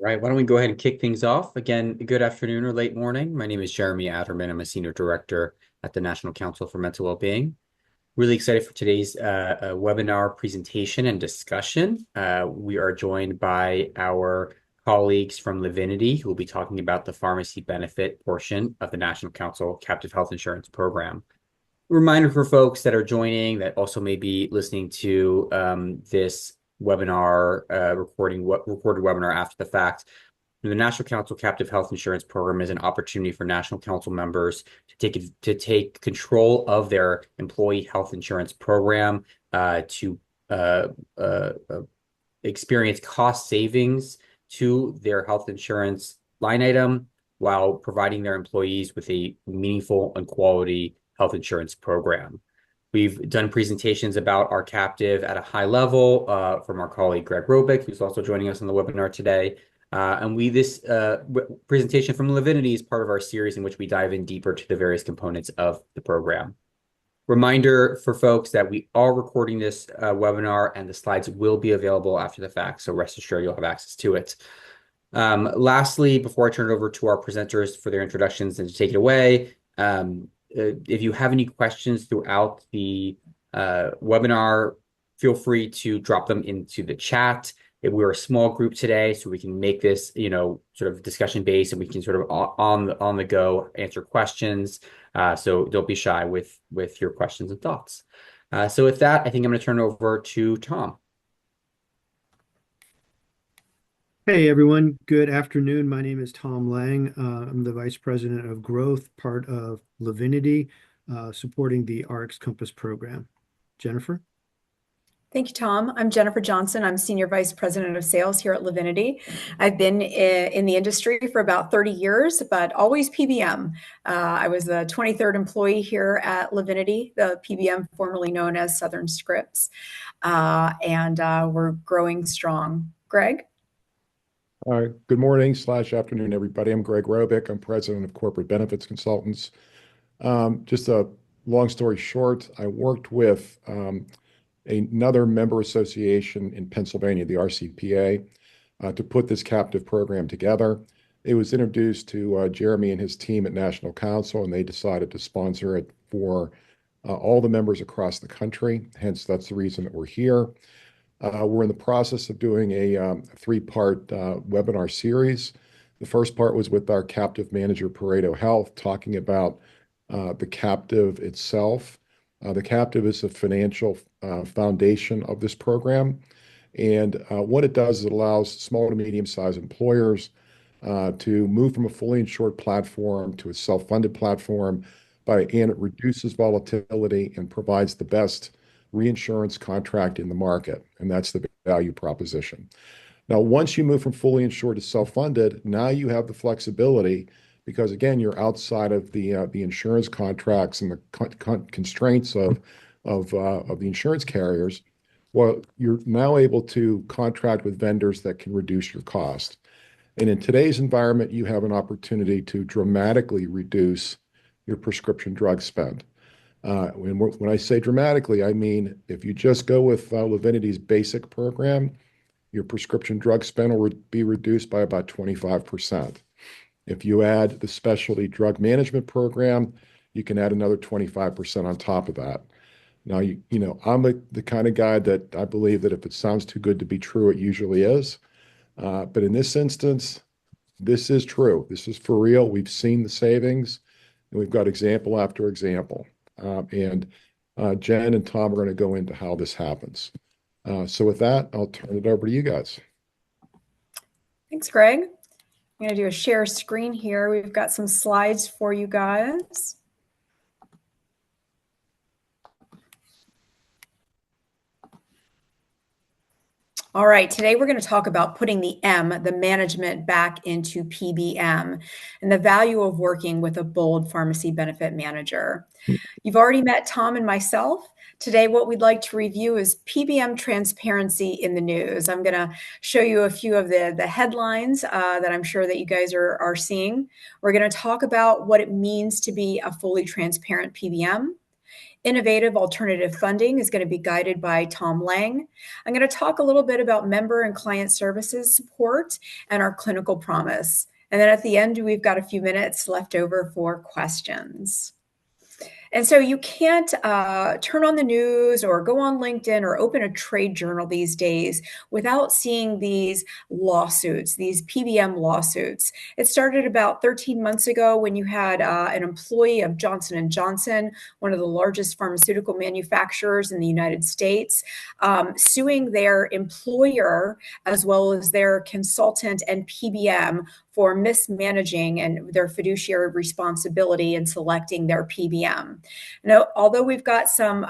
Right, why don't we go ahead and kick things off? Again, good afternoon or late morning. My name is Jeremy Adderman. I'm a senior director at the National Council for Mental Wellbeing. Really excited for today's webinar presentation and discussion. We are joined by our colleagues from Liviniti, who will be talking about the pharmacy benefit portion of the National Council Captive Health Insurance Program. Reminder for folks that are joining that also may be listening to this webinar recorded webinar after the fact. The National Council Captive Health Insurance Program is an opportunity for National Council members to take control of their employee health insurance program, to uh, uh, uh, experience cost savings to their health insurance line item while providing their employees with a meaningful and quality health insurance program. We've done presentations about our captive at a high level from our colleague Greg Robick, who's also joining us on the webinar today. And this presentation from Liviniti is part of our series in which we dive in deeper to the various components of the program. Reminder for folks that we are recording this webinar and the slides will be available after the fact, so rest assured you'll have access to it. Lastly, before I turn it over to our presenters for their introductions and to take it away, if you have any questions throughout the webinar, feel free to drop them into the chat. We're a small group today, so we can make this, sort of discussion based, and we can sort of on the go answer questions. So don't be shy with your questions and thoughts. So with that, I think I'm going to turn it over to Tom. Hey everyone, good afternoon. My name is Tom Lang. I'm the Vice President of Growth, part of Liviniti, supporting the RX Compass program. Jennifer? Thank you, Tom. I'm Jennifer Johnson. I'm Senior Vice President of Sales here at Liviniti. I've been in the industry for about 30 years, but always PBM. I was the 23rd employee here at Liviniti, the PBM formerly known as Southern Scripts, and we're growing strong. Greg? Good morning / afternoon, everybody. I'm Greg Robick. I'm President of Corporate Benefits Consultants. Just a long story short, I worked with another member association in Pennsylvania, the RCPA, to put this captive program together. It was introduced to Jeremy and his team at National Council, and they decided to sponsor it for all the members across the country. Hence, that's the reason that we're here. We're in the process of doing a three-part webinar series. The first part was with our captive manager, Pareto Health, talking about the captive itself. The captive is the financial foundation of this program. And what it does is it allows small to medium-sized employers to move from a fully insured platform to a self-funded platform, and it reduces volatility and provides the best reinsurance contract in the market, and that's the value proposition. Now, once you move from fully insured to self-funded, now you have the flexibility because, again, you're outside of the insurance contracts and the constraints of the insurance carriers. Well, you're now able to contract with vendors that can reduce your cost. And in today's environment, you have an opportunity to dramatically reduce your prescription drug spend. When I say dramatically, I mean if you just go with Liviniti's basic program, your prescription drug spend will be reduced by about 25%. If you add the specialty drug management program, you can add another 25% on top of that. Now, I'm the kind of guy that I believe that if it sounds too good to be true, it usually is. But in this instance, this is true. This is for real. We've seen the savings, and we've got example after example. And Jen and Tom are going to go into how this happens. So with that, I'll turn it over to you guys. Thanks, Greg. I'm going to do a share screen here. We've got some slides for you guys. All right, today we're going to talk about putting the management, back into PBM and the value of working with a bold pharmacy benefit manager. You've already met Tom and myself. Today, what we'd like to review is PBM transparency in the news. I'm going to show you a few of the headlines that I'm sure that you guys are seeing. We're going to talk about what it means to be a fully transparent PBM. Innovative alternative funding is going to be guided by Tom Lang. I'm going to talk a little bit about member and client services support and our clinical promise. And then at the end, we've got a few minutes left over for questions. And so you can't turn on the news or go on LinkedIn or open a trade journal these days without seeing these lawsuits, these PBM lawsuits. It started about 13 months ago when you had an employee of Johnson & Johnson, one of the largest pharmaceutical manufacturers in the United States, suing their employer as well as their consultant and PBM for mismanaging and their fiduciary responsibility in selecting their PBM. Now, although we've got some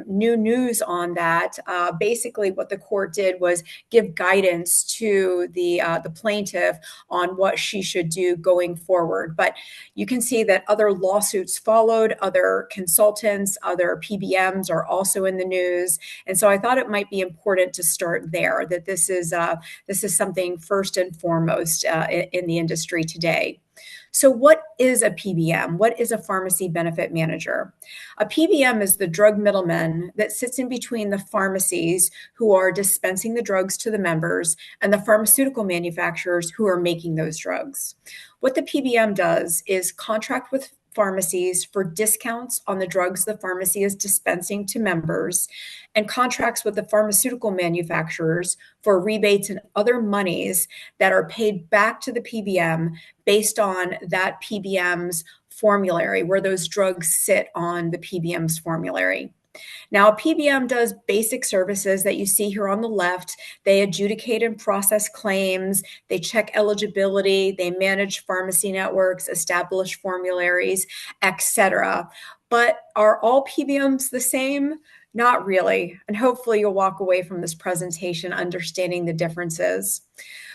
new news on that, basically what the court did was give guidance to the plaintiff on what she should do going forward. But you can see that other lawsuits followed, other consultants, other PBMs are also in the news, and so I thought it might be important to start there. That this is something first and foremost in the industry today. So what is a PBM? What is a pharmacy benefit manager? A PBM is the drug middleman that sits in between the pharmacies who are dispensing the drugs to the members and the pharmaceutical manufacturers who are making those drugs. What the PBM does is contract with pharmacies for discounts on the drugs the pharmacy is dispensing to members, and contracts with the pharmaceutical manufacturers for rebates and other monies that are paid back to the PBM based on that PBM's formulary, where those drugs sit on the PBM's formulary. Now, a PBM does basic services that you see here on the left. They adjudicate and process claims, they check eligibility, they manage pharmacy networks, establish formularies, etc. But are all PBMs the same? Not really. And hopefully you'll walk away from this presentation understanding the differences.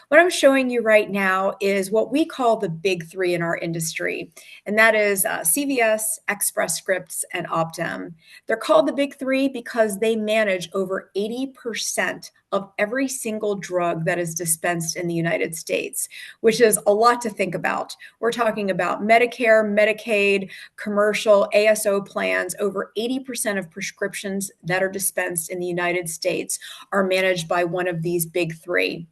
What I'm showing you right now is what we call the big three in our industry, and that is CVS, Express Scripts, and Optum. They're called the big three because they manage over 80% of every single drug that is dispensed in the United States, which is a lot to think about. We're talking about Medicare, Medicaid, commercial, ASO plans. Over 80% of prescriptions that are dispensed in the United States are managed by one of these big three.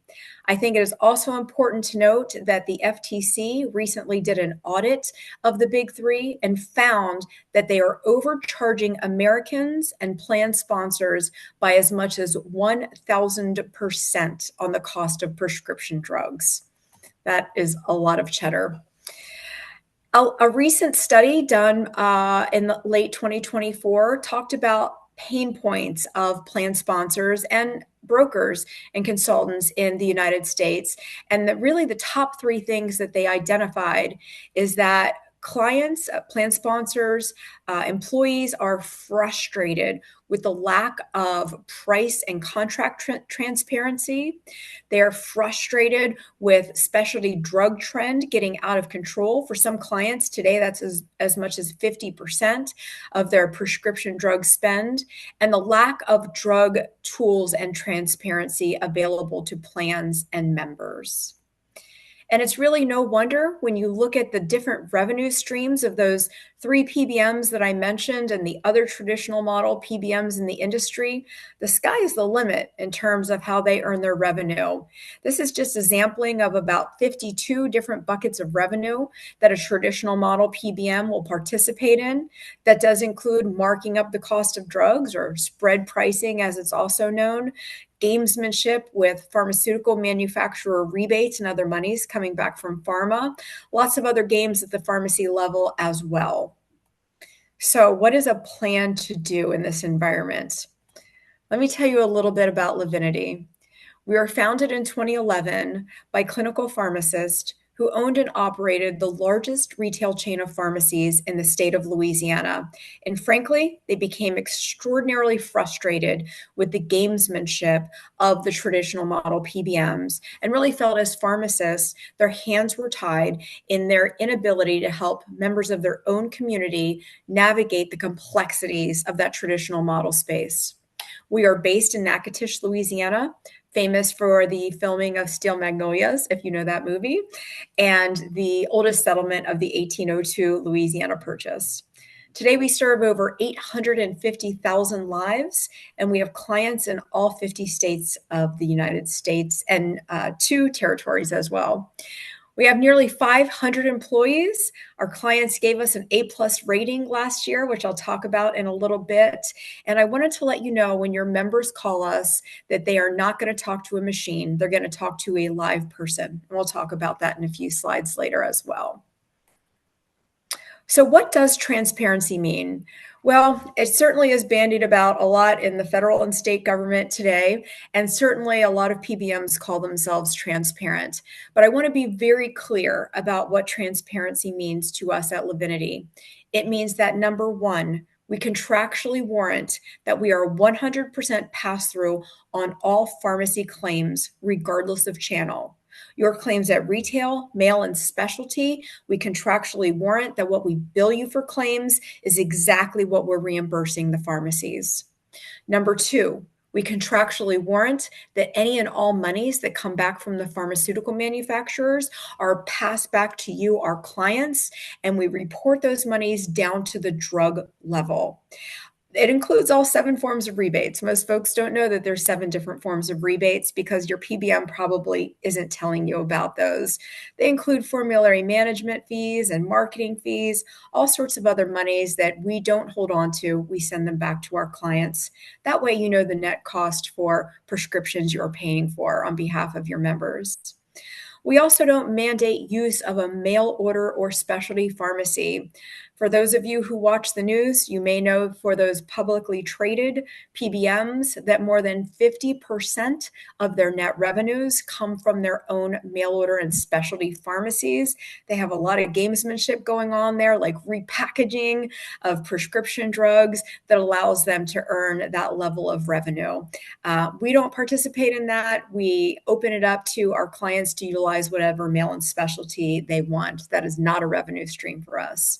I think it is also important to note that the FTC recently did an audit of the big three and found that they are overcharging Americans and plan sponsors by as much as 1,000% on the cost of prescription drugs. That is a lot of cheddar. A recent study done in the late 2024 talked about pain points of plan sponsors and brokers and consultants in the United States. And really the top three things that they identified is that clients, plan sponsors, employees are frustrated with the lack of price and contract transparency. They are frustrated with specialty drug trend getting out of control. For some clients today, that's as much as 50% of their prescription drug spend, and the lack of drug tools and transparency available to plans and members. And it's really no wonder when you look at the different revenue streams of those three PBMs that I mentioned and the other traditional model PBMs in the industry, the sky is the limit in terms of how they earn their revenue. This is just a sampling of about 52 different buckets of revenue that a traditional model PBM will participate in. That does include marking up the cost of drugs, or spread pricing as it's also known, gamesmanship with pharmaceutical manufacturer rebates and other monies coming back from pharma, lots of other games at the pharmacy level as well. So what is a plan to do in this environment? Let me tell you a little bit about Liviniti. We were founded in 2011 by clinical pharmacists who owned and operated the largest retail chain of pharmacies in the state of Louisiana. And frankly, they became extraordinarily frustrated with the gamesmanship of the traditional model PBMs and really felt as pharmacists, their hands were tied in their inability to help members of their own community navigate the complexities of that traditional model space. We are based in Natchitoches, Louisiana, famous for the filming of Steel Magnolias, if you know that movie, and the oldest settlement of the 1802 Louisiana Purchase. Today, we serve over 850,000 lives, and we have clients in all 50 states of the United States and 2 territories as well. We have nearly 500 employees. Our clients gave us an A+ rating last year, which I'll talk about in a little bit. And I wanted to let you know when your members call us that they are not going to talk to a machine. They're going to talk to a live person. And we'll talk about that in a few slides later as well. So what does transparency mean? Well, it certainly is bandied about a lot in the federal and state government today, and certainly a lot of PBMs call themselves transparent. But I want to be very clear about what transparency means to us at Liviniti. It means that number one, we contractually warrant that we are 100% pass-through on all pharmacy claims, regardless of channel. Your claims at retail, mail, and specialty, we contractually warrant that what we bill you for claims is exactly what we're reimbursing the pharmacies. Number two, we contractually warrant that any and all monies that come back from the pharmaceutical manufacturers are passed back to you, our clients, and we report those monies down to the drug level. It includes all 7 forms of rebates. Most folks don't know that there's 7 different forms of rebates because your PBM probably isn't telling you about those. They include formulary management fees and marketing fees, all sorts of other monies that we don't hold on to. We send them back to our clients. That way you know the net cost for prescriptions you're paying for on behalf of your members. We also don't mandate use of a mail order or specialty pharmacy. For those of you who watch the news, you may know for those publicly traded PBMs that more than 50% of their net revenues come from their own mail order and specialty pharmacies. They have a lot of gamesmanship going on there, like repackaging of prescription drugs that allows them to earn that level of revenue. We don't participate in that. We open it up to our clients to utilize whatever mail and specialty they want. That is not a revenue stream for us.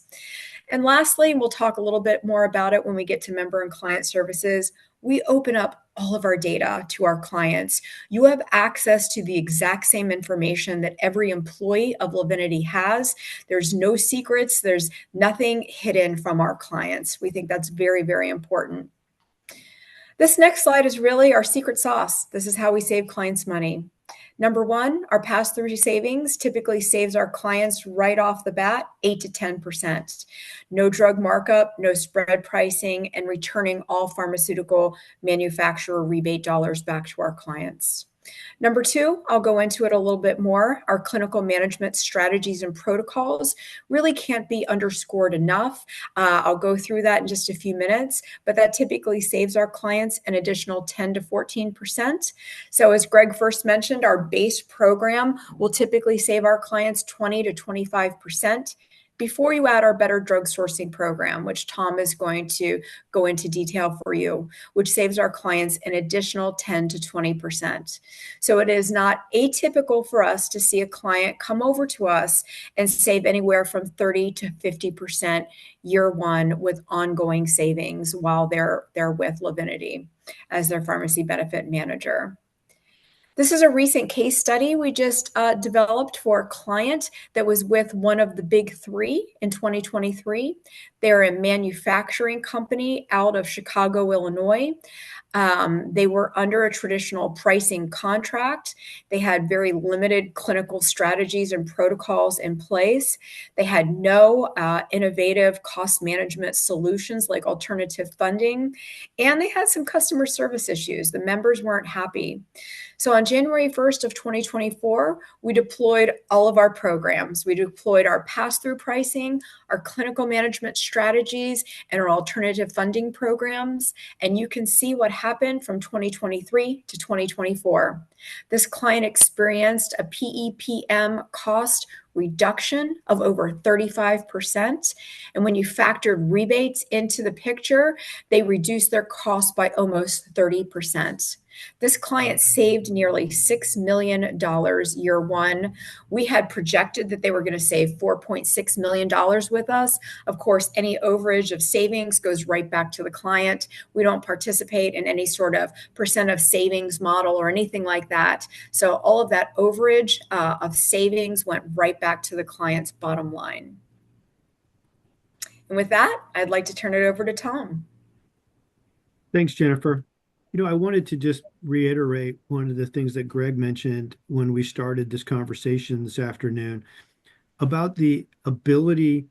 And lastly, and we'll talk a little bit more about it when we get to member and client services, we open up all of our data to our clients. You have access to the exact same information that every employee of Liviniti has. There's no secrets. There's nothing hidden from our clients. We think that's very, very important. This next slide is really our secret sauce. This is how we save clients money. Number one, our pass-through savings typically saves our clients right off the bat 8 to 10%. No drug markup, no spread pricing, and returning all pharmaceutical manufacturer rebate dollars back to our clients. Number two, I'll go into it a little bit more. Our clinical management strategies and protocols really can't be underscored enough. I'll go through that in just a few minutes, but that typically saves our clients an additional 10 to 14%. So as Greg first mentioned, our base program will typically save our clients 20 to 25%. Before you add our better drug sourcing program, which Tom is going to go into detail for you, which saves our clients an additional 10 to 20%. So it is not atypical for us to see a client come over to us and save anywhere from 30 to 50% year one with ongoing savings while they're with Liviniti as their pharmacy benefit manager. This is a recent case study we just developed for a client that was with one of the big 3 in 2023. They're a manufacturing company out of Chicago, Illinois. They were under a traditional pricing contract. They had very limited clinical strategies and protocols in place. They had no innovative cost management solutions like alternative funding, and they had some customer service issues. The members weren't happy. So on January 1st of 2024, we deployed all of our programs. We deployed our pass-through pricing, our clinical management strategies, and our alternative funding programs. And you can see what happened from 2023 to 2024. This client experienced a PEPM cost reduction of over 35%. And when you factored rebates into the picture, they reduced their cost by almost 30%. This client saved nearly $6 million year one. We had projected that they were going to save $4.6 million with us. Of course, any overage of savings goes right back to the client. We don't participate in any sort of percent of savings model or anything like that. So all of that overage of savings went right back to the client's bottom line. And with that, I'd like to turn it over to Tom. Thanks, Jennifer. I wanted to just reiterate one of the things that Greg mentioned when we started this conversation this afternoon about the ability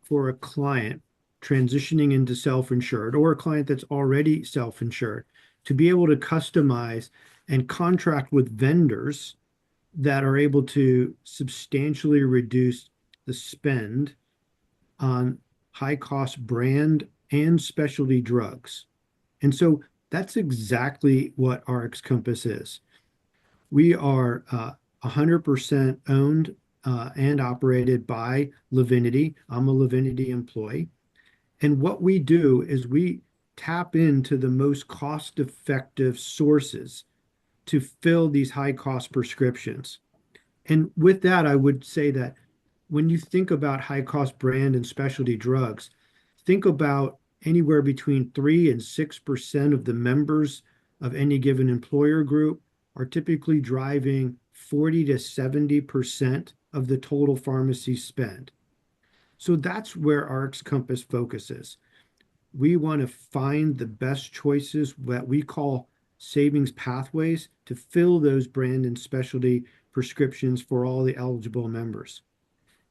for a client transitioning into self-insured or a client that's already self-insured to be able to customize and contract with vendors that are able to substantially reduce the spend on high cost brand and specialty drugs. And so that's exactly what RX Compass is. We are 100% owned and operated by Liviniti. I'm a Liviniti employee. And what we do is we tap into the most cost-effective sources to fill these high-cost prescriptions. And with that, I would say that when you think about high-cost brand and specialty drugs, think about anywhere between 3 and 6% of the members of any given employer group are typically driving 40 to 70% of the total pharmacy spend. So that's where RX Compass focuses. We want to find the best choices that we call savings pathways to fill those brand and specialty prescriptions for all the eligible members.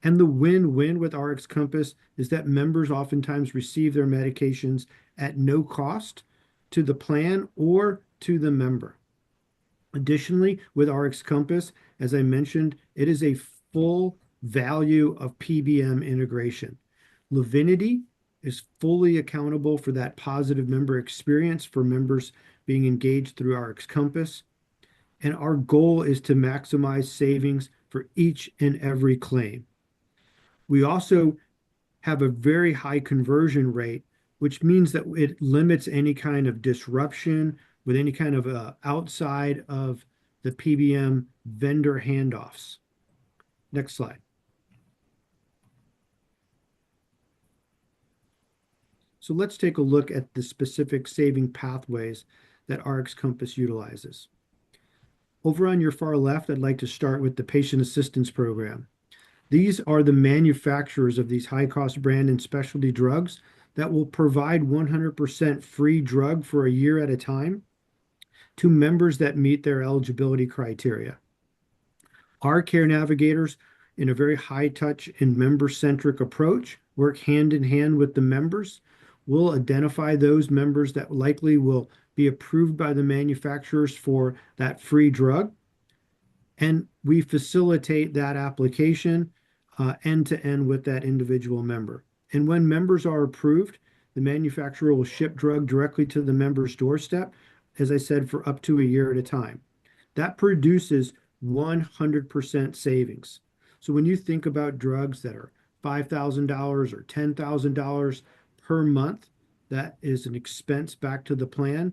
And the win-win with RX Compass is that members oftentimes receive their medications at no cost to the plan or to the member. Additionally, with RX Compass, as I mentioned, it is a full value of PBM integration. Liviniti is fully accountable for that positive member experience for members being engaged through RX Compass. And our goal is to maximize savings for each and every claim. We also have a very high conversion rate, which means that it limits any kind of disruption with any kind of outside of the PBM vendor handoffs. Next slide. So let's take a look at the specific saving pathways that RX Compass utilizes. Over on your far left, I'd like to start with the patient assistance program. These are the manufacturers of these high-cost brand and specialty drugs that will provide 100% free drug for a year at a time to members that meet their eligibility criteria. Our care navigators, in a very high-touch and member-centric approach, work hand in hand with the members. We'll identify those members that likely will be approved by the manufacturers for that free drug, and we facilitate that application end to end with that individual member. And when members are approved, the manufacturer will ship drug directly to the member's doorstep, as I said, for up to a year at a time. That produces 100% savings. So when you think about drugs that are $5,000 or $10,000 per month, that is an expense back to the plan.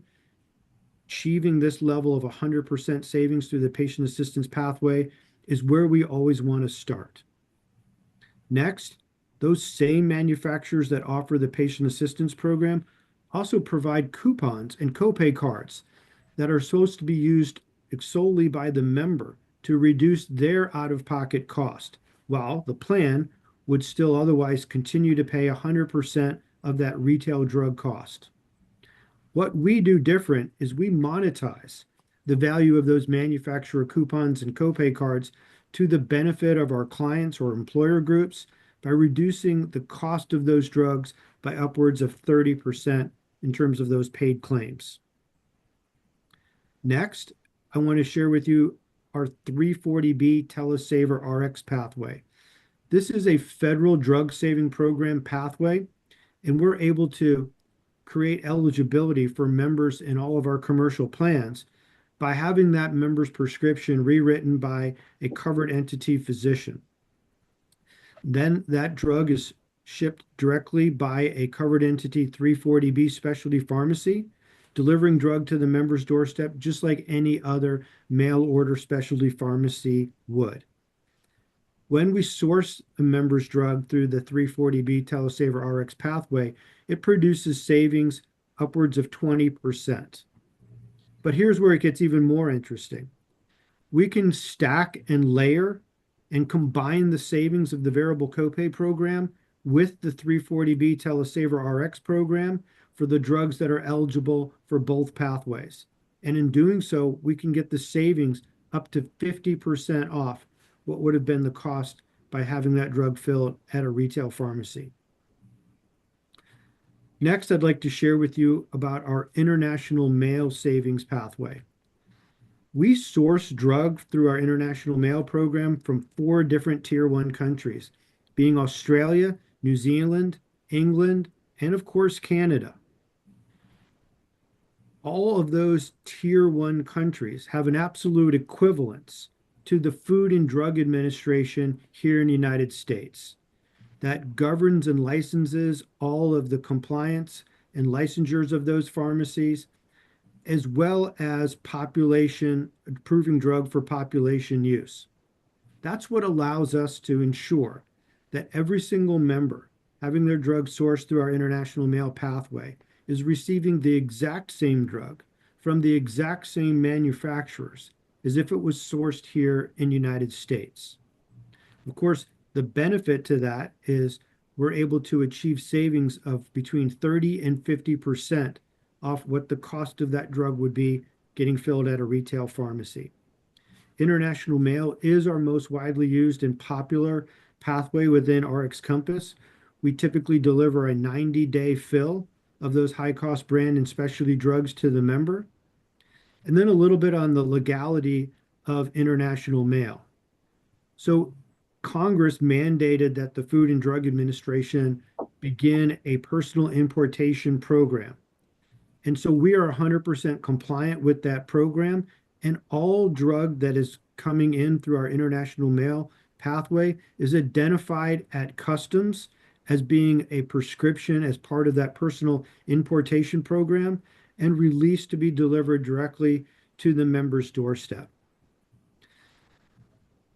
Achieving this level of 100% savings through the patient assistance pathway is where we always want to start. Next, those same manufacturers that offer the patient assistance program also provide coupons and copay cards that are supposed to be used solely by the member to reduce their out-of-pocket cost, while the plan would still otherwise continue to pay 100% of that retail drug cost. What we do different is we monetize the value of those manufacturer coupons and copay cards to the benefit of our clients or employer groups by reducing the cost of those drugs by upwards of 30% in terms of those paid claims. Next, I want to share with you our 340B Telesaver RX pathway. This is a federal drug saving program pathway, and we're able to create eligibility for members in all of our commercial plans by having that member's prescription rewritten by a covered entity physician. Then that drug is shipped directly by a covered entity 340B specialty pharmacy, delivering drug to the member's doorstep just like any other mail order specialty pharmacy would. When we source a member's drug through the 340B Telesaver RX pathway, it produces savings upwards of 20%. But here's where it gets even more interesting. We can stack and layer and combine the savings of the variable copay program with the 340B Telesaver RX program for the drugs that are eligible for both pathways. And in doing so, we can get the savings up to 50% off what would have been the cost by having that drug filled at a retail pharmacy. Next, I'd like to share with you about our international mail savings pathway. We source drug through our international mail program from 4 different Tier 1 countries, being Australia, New Zealand, England, and of course, Canada. All of those Tier 1 countries have an absolute equivalence to the Food and Drug Administration here in the United States that governs and licenses all of the compliance and licensures of those pharmacies, as well as population, approving drug for population use. That's what allows us to ensure that every single member having their drug sourced through our international mail pathway is receiving the exact same drug from the exact same manufacturers as if it was sourced here in the United States. Of course, the benefit to that is we're able to achieve savings of between 30 and 50% off what the cost of that drug would be getting filled at a retail pharmacy. International mail is our most widely used and popular pathway within RX Compass. We typically deliver a 90-day fill of those high-cost brand and specialty drugs to the member. And then a little bit on the legality of international mail. So Congress mandated that the Food and Drug Administration begin a personal importation program. And so we are 100% compliant with that program, and all drug that is coming in through our international mail pathway is identified at customs as being a prescription as part of that personal importation program and released to be delivered directly to the member's doorstep.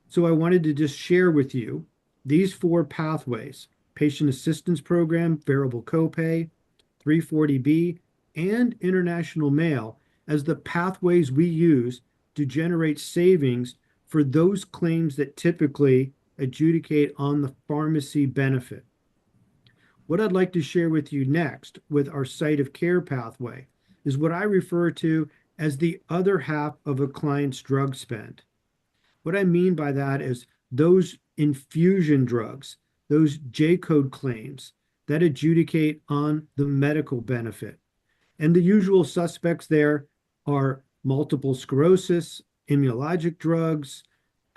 So I wanted to just share with you these 4 pathways: patient assistance program, variable copay, 340B, and international mail as the pathways we use to generate savings for those claims that typically adjudicate on the pharmacy benefit. What I'd like to share with you next with our site of care pathway is what I refer to as the other half of a client's drug spend. What I mean by that is those infusion drugs, those J-code claims that adjudicate on the medical benefit. And the usual suspects there are multiple sclerosis, immunologic drugs,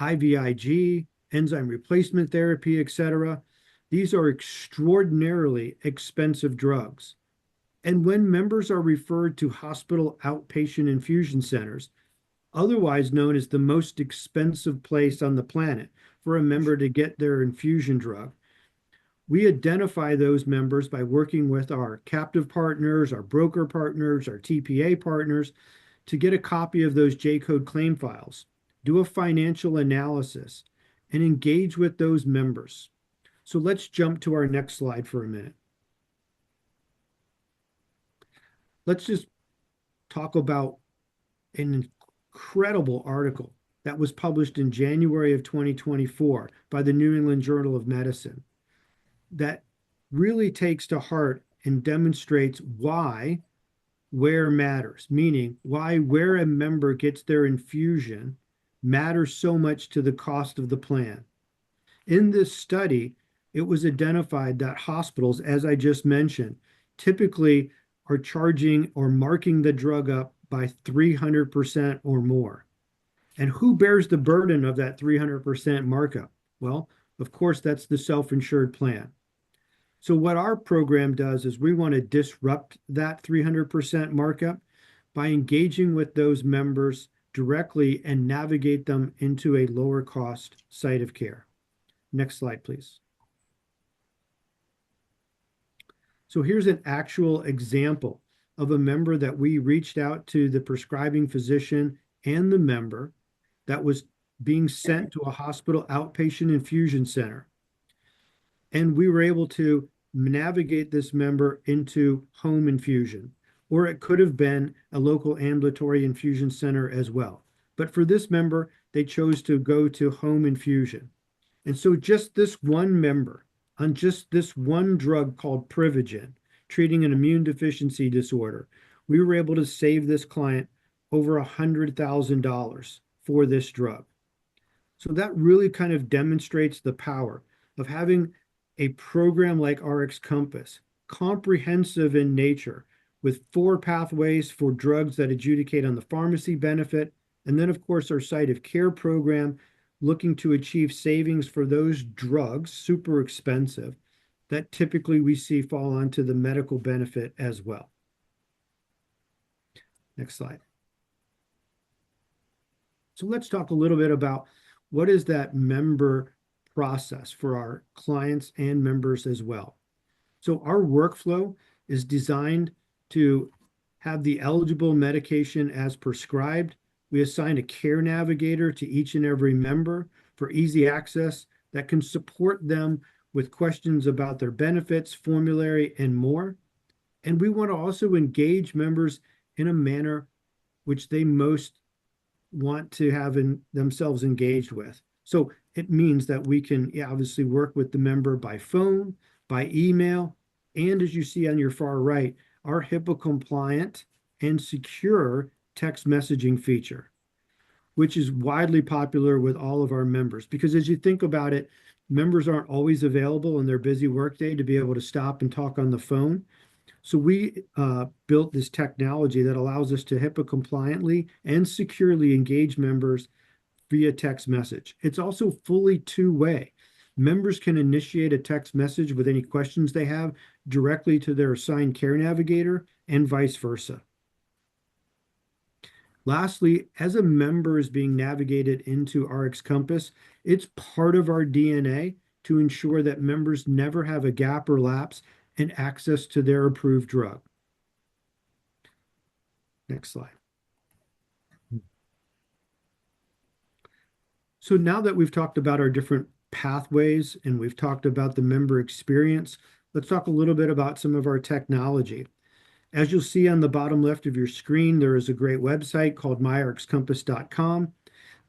IVIG, enzyme replacement therapy, etc. These are extraordinarily expensive drugs. And when members are referred to hospital outpatient infusion centers, otherwise known as the most expensive place on the planet for a member to get their infusion drug, we identify those members by working with our captive partners, our broker partners, our TPA partners to get a copy of those J-code claim files, do a financial analysis, and engage with those members. So let's jump to our next slide for a minute. Let's just talk about an incredible article that was published in January of 2024 by the New England Journal of Medicine that really takes to heart and demonstrates why where matters, meaning why where a member gets their infusion matters so much to the cost of the plan. In this study, it was identified that hospitals, as I just mentioned, typically are charging or marking the drug up by 300% or more. And who bears the burden of that 300% markup? Well, of course, that's the self-insured plan. So what our program does is we want to disrupt that 300% markup by engaging with those members directly and navigate them into a lower cost site of care. Next slide, please. So here's an actual example of a member that we reached out to the prescribing physician and the member that was being sent to a hospital outpatient infusion center. And we were able to navigate this member into home infusion, or it could have been a local ambulatory infusion center as well. But for this member, they chose to go to home infusion. And so just this one member on just this one drug called Privigen, treating an immune deficiency disorder. We were able to save this client over $100,000 for this drug. So that really kind of demonstrates the power of having a program like RX Compass, comprehensive in nature, with 4 pathways for drugs that adjudicate on the pharmacy benefit, and then, of course, our site of care program looking to achieve savings for those drugs, super expensive, that typically we see fall onto the medical benefit as well. Next slide. So let's talk a little bit about what is that member process for our clients and members as well. So our workflow is designed to have the eligible medication as prescribed. We assign a care navigator to each and every member for easy access that can support them with questions about their benefits, formulary, and more. And we want to also engage members in a manner which they most want to have themselves engaged with. So it means that we can obviously work with the member by phone, by email, and as you see on your far right, our HIPAA compliant and secure text messaging feature, which is widely popular with all of our members. Because as you think about it, members aren't always available in their busy workday to be able to stop and talk on the phone. So we built this technology that allows us to HIPAA compliantly and securely engage members via text message. It's also fully two-way. Members can initiate a text message with any questions they have directly to their assigned care navigator and vice versa. Lastly, as a member is being navigated into RX Compass, it's part of our DNA to ensure that members never have a gap or lapse in access to their approved drug. Next slide. So now that we've talked about our different pathways and we've talked about the member experience, let's talk a little bit about some of our technology. As you'll see on the bottom left of your screen, there is a great website called myrxcompass.com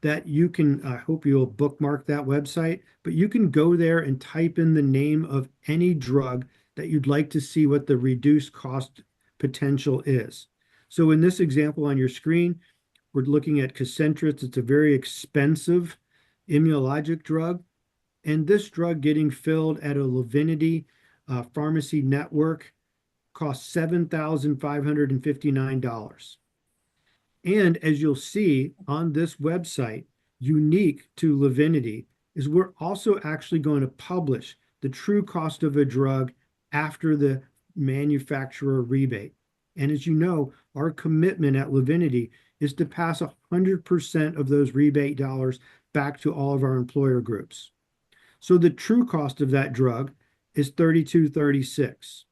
that you can, I hope you'll bookmark that website, but you can go there and type in the name of any drug that you'd like to see what the reduced cost potential is. So in this example on your screen, we're looking at Concentrix. It's a very expensive immunologic drug. And this drug getting filled at a Liviniti pharmacy network costs $7,559. And as you'll see on this website, unique to Liviniti, is we're also actually going to publish the true cost of a drug after the manufacturer rebate. And as you know, our commitment at Liviniti is to pass 100% of those rebate dollars back to all of our employer groups. So the true cost of that drug is $32.36.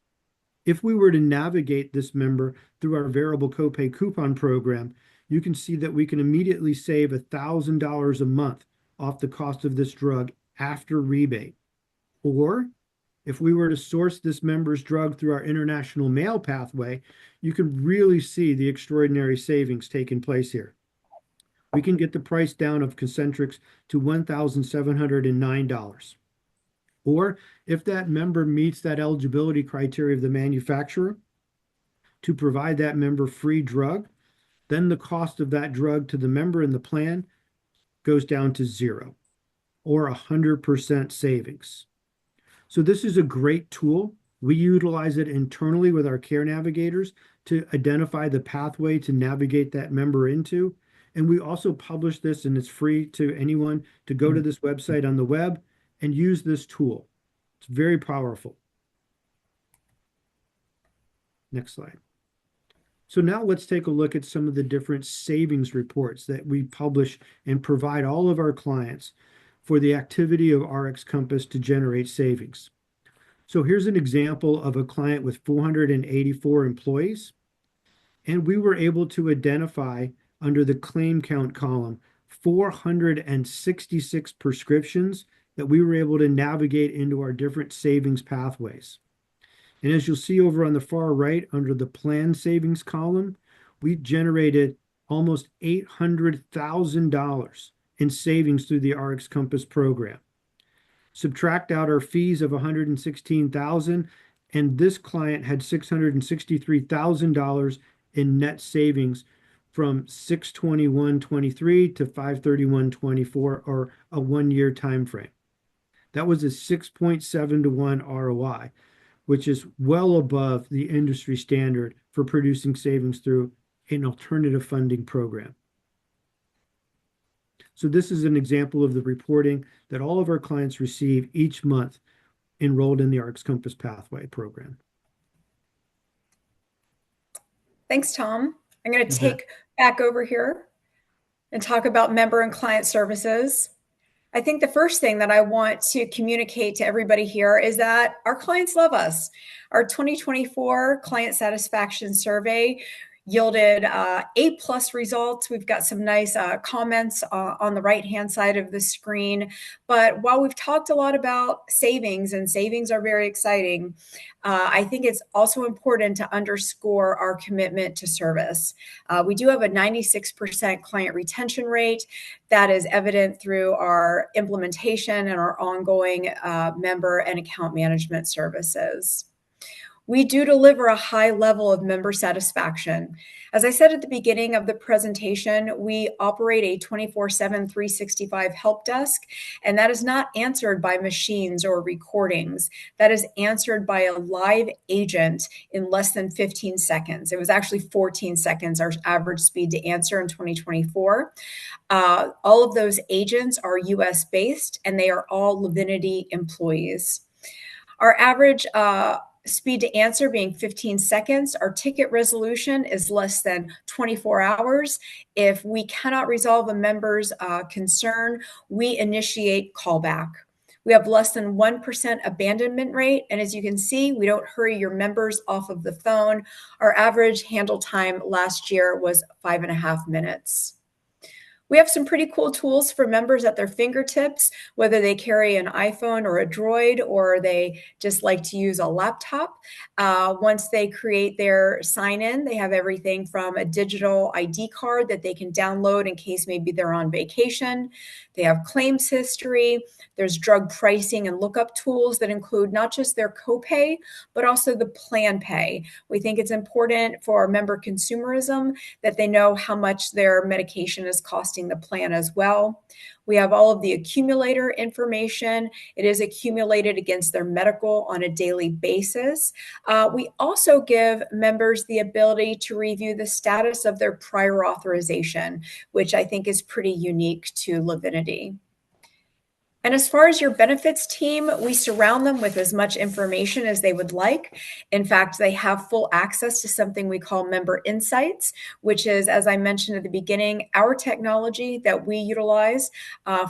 If we were to navigate this member through our variable copay coupon program, you can see that we can immediately save $1,000 a month off the cost of this drug after rebate. Or if we were to source this member's drug through our international mail pathway, you can really see the extraordinary savings taking place here. We can get the price down of Concentrix to $1,709. Or if that member meets that eligibility criteria of the manufacturer to provide that member free drug, then the cost of that drug to the member in the plan goes down to zero or 100% savings. So this is a great tool. We utilize it internally with our care navigators to identify the pathway to navigate that member into. And we also publish this, and it's free to anyone to go to this website on the web and use this tool. It's very powerful. Next slide. So now let's take a look at some of the different savings reports that we publish and provide all of our clients for the activity of RX Compass to generate savings. So here's an example of a client with 484 employees. And we were able to identify under the claim count column 466 prescriptions that we were able to navigate into our different savings pathways. And as you'll see over on the far right under the plan savings column, we generated almost $800,000 in savings through the RX Compass program. Subtract out our fees of 116,000, and this client had $663,000 in net savings from 6/21/23 to 5/31/24, or a 1 year time frame. That was a 6.7 to 1 ROI, which is well above the industry standard for producing savings through an alternative funding program. So this is an example of the reporting that all of our clients receive each month enrolled in the ARCS Compass Pathway program. Thanks, Tom. I'm going to You bet. take back over here and talk about member and client services. I think the first thing that I want to communicate to everybody here is that our clients love us. Our 2024 client satisfaction survey yielded A+ results. We've got some nice comments on the right-hand side of the screen. But while we've talked a lot about savings, and savings are very exciting, I think it's also important to underscore our commitment to service. We do have a 96% client retention rate. That is evident through our implementation and our ongoing member and account management services. We do deliver a high level of member satisfaction. As I said at the beginning of the presentation, we operate a 24/7, 365 help desk, and that is not answered by machines or recordings. That is answered by a live agent in less than 15 seconds. It was actually 14 seconds, our average speed to answer in 2024. All of those agents are US based, and they are all Liviniti employees. Our average speed to answer being 15 seconds. Our ticket resolution is less than 24 hours. If we cannot resolve a member's concern, we initiate callback. We have less than 1% abandonment rate. And as you can see, we don't hurry your members off of the phone. Our average handle time last year was 5.5 minutes. We have some pretty cool tools for members at their fingertips, whether they carry an iPhone or a Droid, or they just like to use a laptop. Once they create their sign-in, they have everything from a digital ID card that they can download in case maybe they're on vacation. They have claims history. There's drug pricing and lookup tools that include not just their copay, but also the plan pay. We think it's important for member consumerism that they know how much their medication is costing the plan as well. We have all of the accumulator information. It is accumulated against their medical on a daily basis. We also give members the ability to review the status of their prior authorization, which I think is pretty unique to Liviniti. And as far as your benefits team, we surround them with as much information as they would like. In fact, they have full access to something we call Member Insights, which is, as I mentioned at the beginning, our technology that we utilize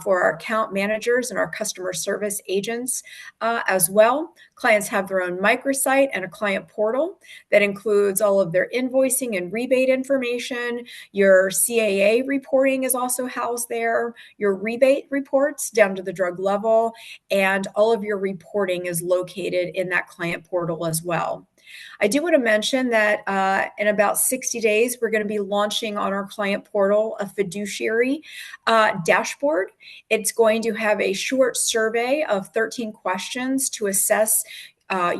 for our account managers and our customer service agents as well. Clients have their own microsite and a client portal that includes all of their invoicing and rebate information. Your CAA reporting is also housed there, your rebate reports down to the drug level, and all of your reporting is located in that client portal as well. I do want to mention that in about 60 days, we're going to be launching on our client portal a fiduciary dashboard. It's going to have a short survey of 13 questions to assess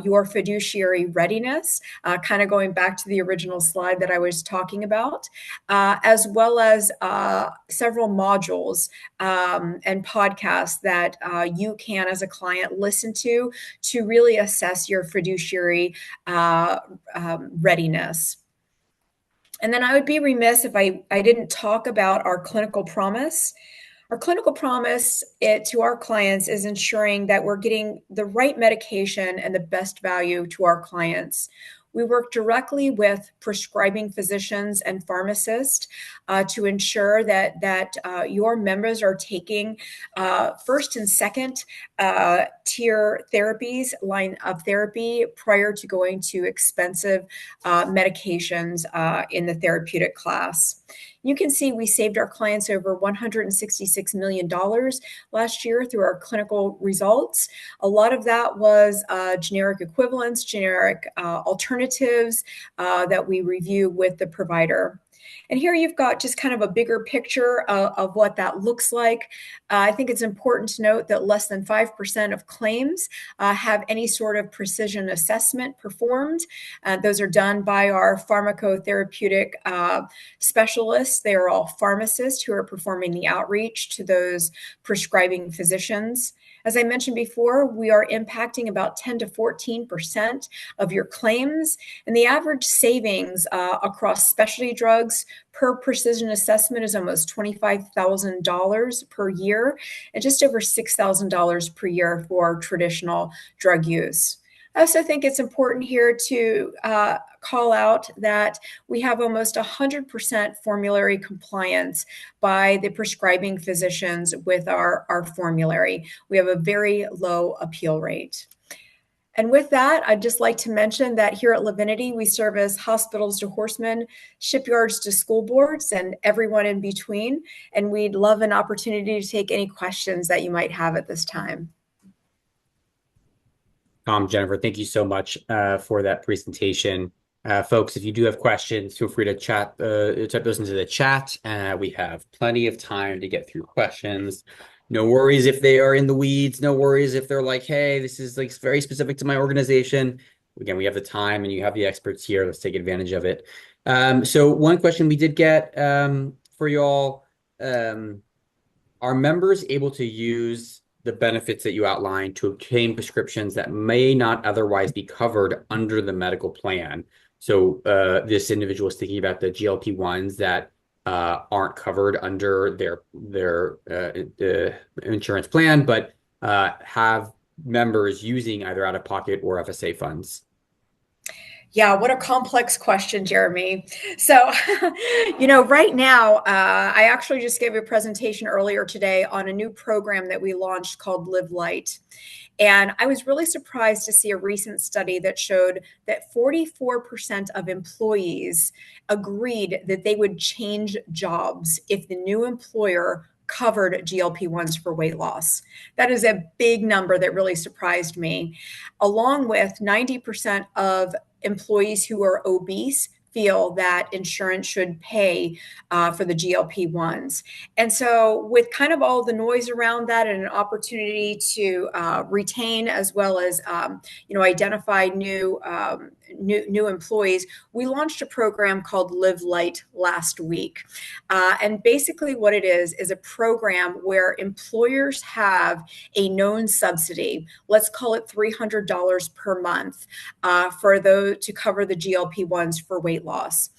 your fiduciary readiness, kind of going back to the original slide that I was talking about, as well as several modules and podcasts that you can, as a client, listen to really assess your fiduciary readiness. And then I would be remiss if I didn't talk about our clinical promise. Our clinical promise to our clients is ensuring that we're getting the right medication and the best value to our clients. We work directly with prescribing physicians and pharmacists to ensure that your members are taking first and second tier therapies, line of therapy, prior to going to expensive medications in the therapeutic class. You can see we saved our clients over $166 million last year through our clinical results. A lot of that was generic equivalents, generic alternatives that we review with the provider. And here you've got just kind of a bigger picture of what that looks like. I think it's important to note that less than 5% of claims have any sort of precision assessment performed. Those are done by our pharmacotherapeutic specialists. They are all pharmacists who are performing the outreach to those prescribing physicians. As I mentioned before, we are impacting about 10 to 14% of your claims, and the average savings across specialty drugs per precision assessment is almost $25,000 per year, and just over $6,000 per year for traditional drug use. I also think it's important here to call out that we have almost 100% formulary compliance by the prescribing physicians with our formulary. We have a very low appeal rate. And with that, I'd just like to mention that here at Liviniti, we service hospitals to horsemen, shipyards to school boards, and everyone in between. And we'd love an opportunity to take any questions that you might have at this time. Tom, Jennifer, thank you so much for that presentation. Folks, if you do have questions, feel free to type those into the chat. We have plenty of time to get through questions. No worries if they are in the weeds. No worries if they're like, hey, this is like very specific to my organization. Again, we have the time and you have the experts here. Let's take advantage of it. So one question we did get for you all, are members able to use the benefits that you outlined to obtain prescriptions that may not otherwise be covered under the medical plan? So this individual is thinking about the GLP-1s that aren't covered under their insurance plan, but have members using either out-of-pocket or FSA funds. Yeah, what a complex question, Jeremy. So, right now, I actually just gave a presentation earlier today on a new program that we launched called Live Light. And I was really surprised to see a recent study that showed that 44% of employees agreed that they would change jobs if the new employer covered GLP-1s for weight loss. That is a big number that really surprised me, along with 90% of employees who are obese feel that insurance should pay for the GLP-1s. And so with kind of all the noise around that and an opportunity to retain as well as, identify new employees, we launched a program called Live Light last week. And basically what it is a program where employers have a known subsidy, let's call it $300 per month for those to cover the GLP-1s for weight loss.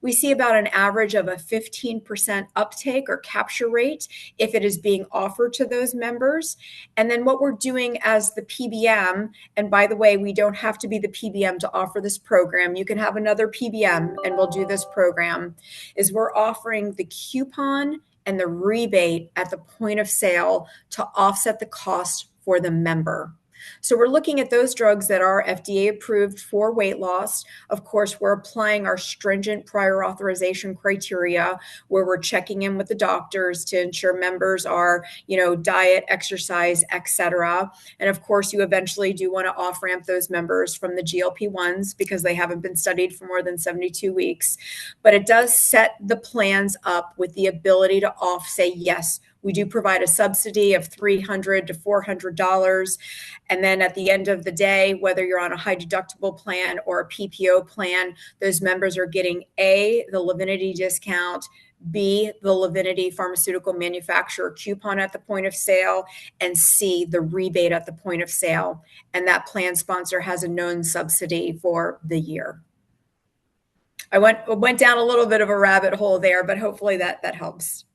We see about an average of a 15% uptake or capture rate if it is being offered to those members. And then what we're doing as the PBM, and by the way, we don't have to be the PBM to offer this program. You can have another PBM and we'll do this program, is we're offering the coupon and the rebate at the point of sale to offset the cost for the member. So we're looking at those drugs that are FDA approved for weight loss. Of course, we're applying our stringent prior authorization criteria where we're checking in with the doctors to ensure members are, diet, exercise, etc. And of course, you eventually do want to off-ramp those members from the GLP-1s because they haven't been studied for more than 72 weeks. But it does set the plans up with the ability to say, yes, we do provide a subsidy of $300 to $400. And then at the end of the day, whether you're on a high deductible plan or a PPO plan, those members are getting A, the Liviniti discount, B, the Liviniti pharmaceutical manufacturer coupon at the point of sale, and C, the rebate at the point of sale. And that plan sponsor has a known subsidy for the year. I went down a little bit of a rabbit hole there, but hopefully that helps.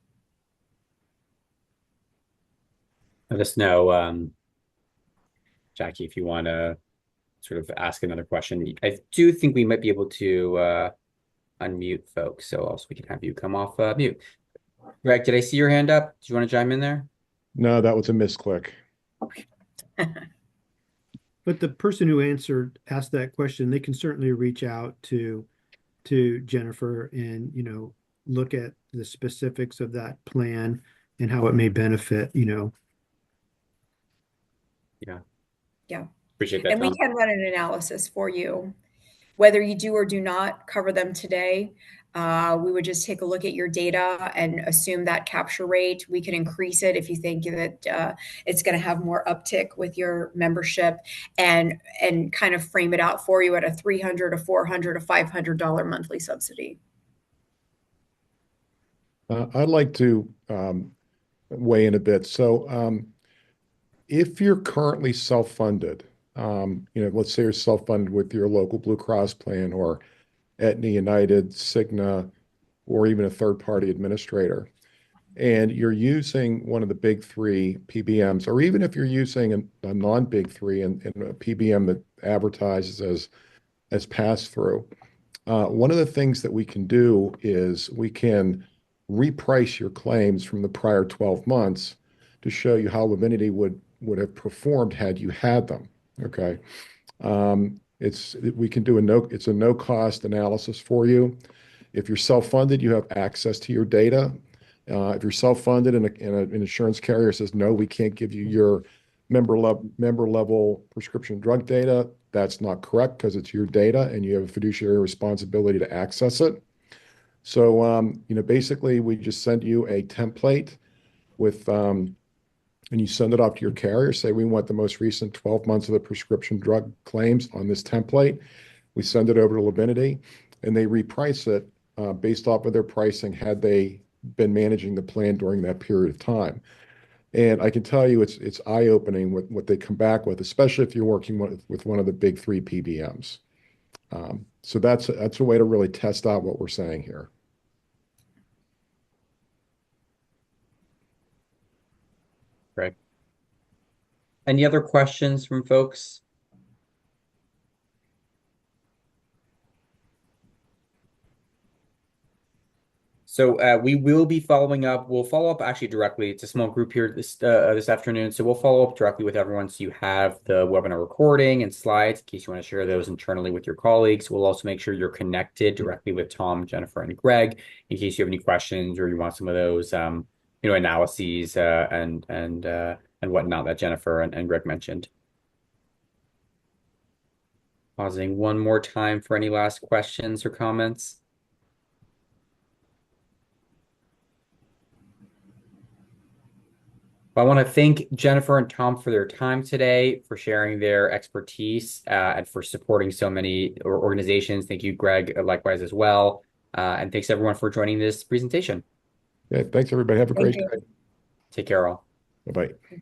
Let us know, Jackie, if you want to sort of ask another question. I do think we might be able to unmute folks, so also we can have you come off mute. Greg, did I see your hand up? Do you want to chime in there? No, that was a misclick. But the person who asked that question, they can certainly reach out to Jennifer and, look at the specifics of that plan and how it may benefit, Yeah. Appreciate that, And Tom. we can run an analysis for you, whether you do or do not cover them today. We would just take a look at your data and assume that capture rate. We can increase it if you think that it's going to have more uptick with your membership, and kind of frame it out for you at a $300, a $400, a $500 monthly subsidy. I'd like to weigh in a bit. So, if you're currently self-funded, let's say you're self-funded with your local Blue Cross plan or Aetna, United, Cigna, or even a third-party administrator, and you're using one of the big three PBMs, or even if you're using a non-big three and a PBM that advertises as pass-through, one of the things that we can do is we can reprice your claims from the prior 12 months to show you how Liviniti would have performed had you had them. Okay. We can do it's a no cost analysis for you. If you're self-funded, you have access to your data. If you're self-funded and an insurance carrier says, no, we can't give you your member level prescription drug data, that's not correct because it's your data and you have a fiduciary responsibility to access it. So, basically we just send you a template with, and you send it off to your carrier, say we want the most recent 12 months of the prescription drug claims on this template. We send it over to Liviniti and they reprice it based off of their pricing had they been managing the plan during that period of time. And I can tell you it's eye-opening what they come back with, especially if you're working with one of the big three PBMs. So that's a way to really test out what we're saying here. Greg. Any other questions from folks? So we will be following up. We'll follow up actually directly. It's a small group here this afternoon. So we'll follow up directly with everyone. So you have the webinar recording and slides in case you want to share those internally with your colleagues. We'll also make sure you're connected directly with Tom, Jennifer, and Greg in case you have any questions or you want some of those analyses and whatnot that Jennifer and Greg mentioned. Pausing one more time for any last questions or comments. I want to thank Jennifer and Tom for their time today, for sharing their expertise, and for supporting so many organizations. Thank you, Greg, likewise as well. And thanks everyone for joining this presentation. Yeah, thanks everybody. Have a great day. Take care all. Bye-bye.